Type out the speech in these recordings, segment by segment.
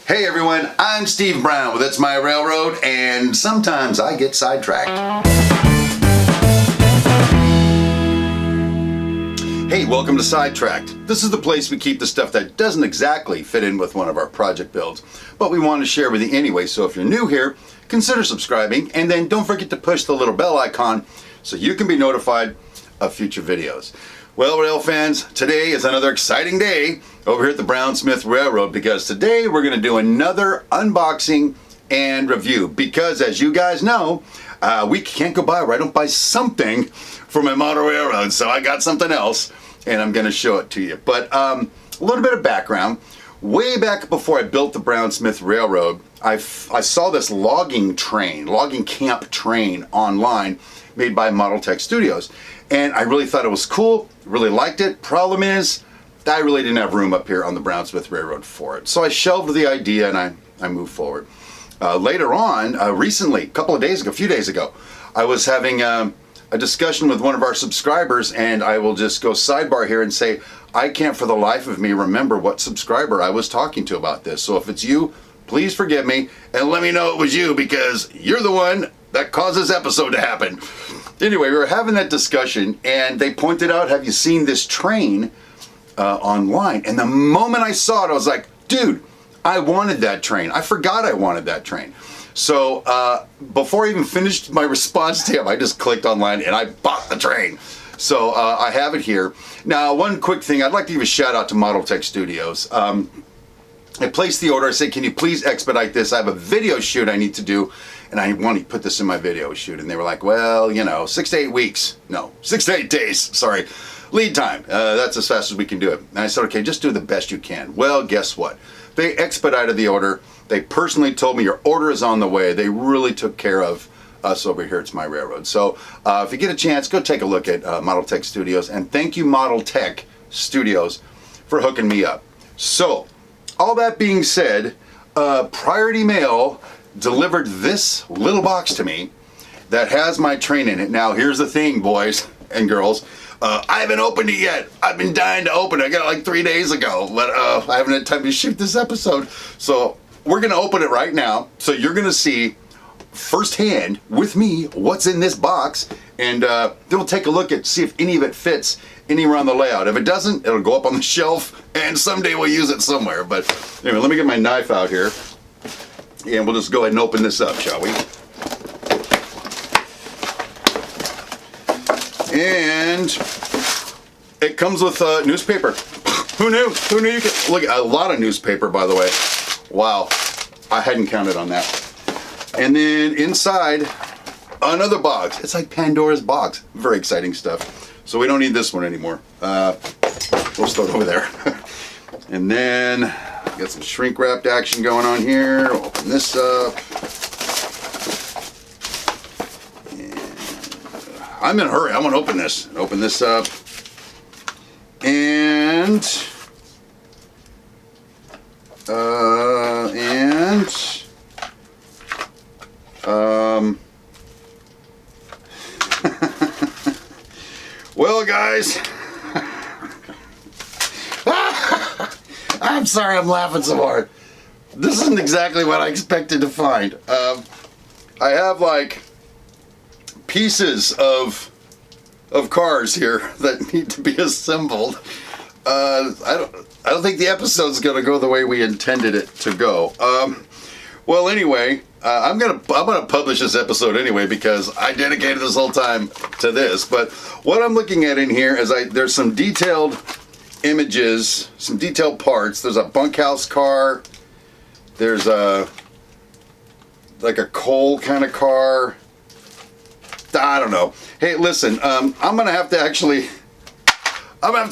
Hey everyone, I'm Steve Brown with It's My Railroad, and sometimes I get sidetracked. Hey, welcome to Sidetracked. This is the place we keep the stuff that doesn't exactly fit in with one of our project builds, but we want to share with you anyway, so if you're new here, consider subscribing, and then don't forget to push the little bell icon so you can be notified of future videos. Well, rail fans, today is another exciting day over here at the Brown Smith Railroad, because today we're going to do another unboxing and review, because as you guys know, we can't go by where I don't buy something for my model railroad, so I got something else and I'm going to show it to you. But a little bit of background. Way back before I built the Brown Smith Railroad, I saw this logging camp train online made by Model Tech Studios. And I really thought it was cool, really liked it. Problem is, I really didn't have room up here on the Brown Smith Railroad for it. So I shelved the idea and I moved forward. Later on, recently, a few days ago, I was having a discussion with one of our subscribers, and I will just go sidebar here and say, I can't for the life of me remember what subscriber I was talking to about this. So if it's you, please forgive me and let me know it was you, because you're the one that caused this episode to happen. Anyway, we were having that discussion and they pointed out, have you seen this train online? And the moment I saw it, I was like, dude, I wanted that train. I forgot I wanted that train. So before I even finished my response to him, I just clicked online and I bought the train. So I have it here. Now, one quick thing, I'd like to give a shout out to Model Tech Studios. I placed the order. I said, can you please expedite this? I have a video shoot I need to do, and I want to put this in my video shoot. And they were like, well, 6 to 8 weeks. No, 6 to 8 days, sorry. Lead time, that's as fast as we can do it. And I said, okay, just do the best you can. Well, guess what? They expedited the order. They personally told me your order is on the way. They really took care of us over here at It's My Railroad. So if you get a chance, go take a look at Model Tech Studios. And thank you, Model Tech Studios, for hooking me up. So, all that being said, Priority Mail delivered this little box to me that has my train in it. Now, here's the thing, boys and girls. I haven't opened it yet. I've been dying to open it. I got it like 3 days ago, but I haven't had time to shoot this episode. So we're going to open it right now. So you're going to see firsthand with me what's in this box, and then we'll take a look at see if any of it fits anywhere on the layout. If it doesn't, it'll go up on the shelf, and someday we'll use it somewhere. But anyway, let me get my knife out here, and we'll just go ahead and open this up, shall we? And it comes with newspaper. Who knew? Who knew you could look at a lot of newspaper, by the way. Wow, I hadn't counted on that. And then inside, another box. It's like Pandora's box. Very exciting stuff. So we don't need this one anymore. We'll start over there. And then got some shrink wrapped action going on here. Open this up. I'm in a hurry. I'm gonna open this. Open this up. Well, guys, I'm sorry I'm laughing so hard. This isn't exactly what I expected to find. I have like pieces of cars here that need to be assembled. I don't think the episode's gonna go the way we intended it to go. Well, anyway, I'm gonna publish this episode anyway, because I dedicated this whole time to this. But what I'm looking at in here is there's some detailed images, some detailed parts. There's a bunkhouse car. There's like a coal kind of car. I don't know. Hey, listen, I'm gonna have to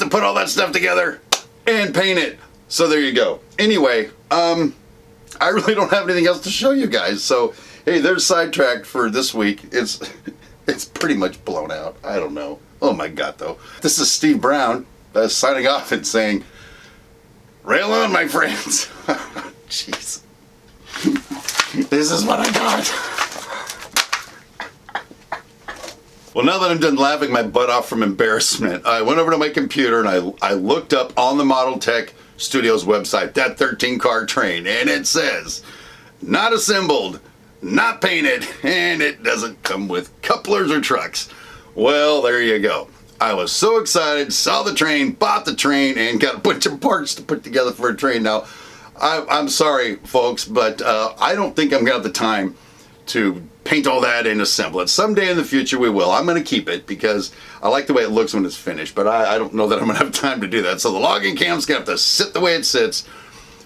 put all that stuff together and paint it. So there you go. Anyway, I really don't have anything else to show you guys. So, hey, there's Sidetracked for this week. It's pretty much blown out. I don't know. Oh my God, though. This is Steve Brown signing off and saying, rail on, my friends. Jeez. This is what I got. Well, now that I'm done laughing my butt off from embarrassment, I went over to my computer and I looked up on the Model Tech Studios website that 13-car train, and it says, not assembled, not painted, and it doesn't come with couplers or trucks. Well, there you go. I was so excited, saw the train, bought the train, and got a bunch of parts to put together for a train. Now, I'm sorry, folks, but I don't think I'm going to have the time to paint all that and assemble it. Someday in the future we will. I'm going to keep it because I like the way it looks when it's finished, but I don't know that I'm going to have time to do that. So the logging cam's going to have to sit the way it sits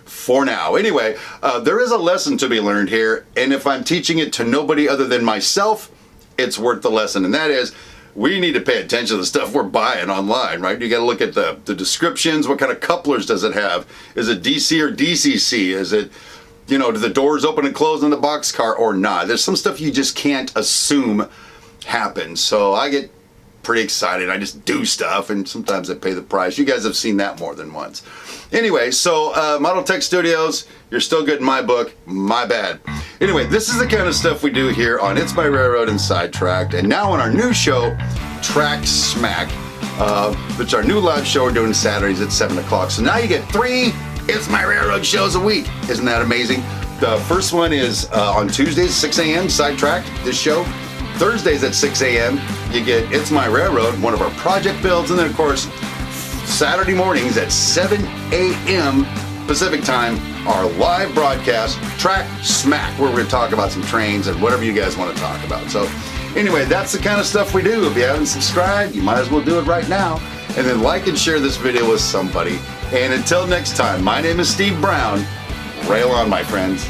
for now. Anyway, there is a lesson to be learned here, and if I'm teaching it to nobody other than myself, it's worth the lesson, and that is we need to pay attention to the stuff we're buying online, right? You got to look at the descriptions. What kind of couplers does it have? Is it DC or DCC? Is it, do the doors open and close in the boxcar or not? There's some stuff you just can't assume happens. So I get pretty excited. I just do stuff, and sometimes I pay the price. You guys have seen that more than once. Anyway, so Model Tech Studios, you're still good in my book. My bad. Anyway, this is the kind of stuff we do here on It's My Railroad and Sidetracked. And now on our new show, Track Smack, which is our new live show we're doing Saturdays at 7 o'clock. So now you get 3 It's My Railroad shows a week. Isn't that amazing? The first one is on Tuesdays, 6 a.m., Sidetracked, this show. Thursdays at 6 a.m., you get It's My Railroad, one of our project builds. And then, of course, Saturday mornings at 7 a.m. Pacific time, our live broadcast, Track Smack, where we're going to talk about some trains and whatever you guys want to talk about. So anyway, that's the kind of stuff we do. If you haven't subscribed, you might as well do it right now. And then like and share this video with somebody. And until next time, my name is Steve Brown. Rail on, my friends.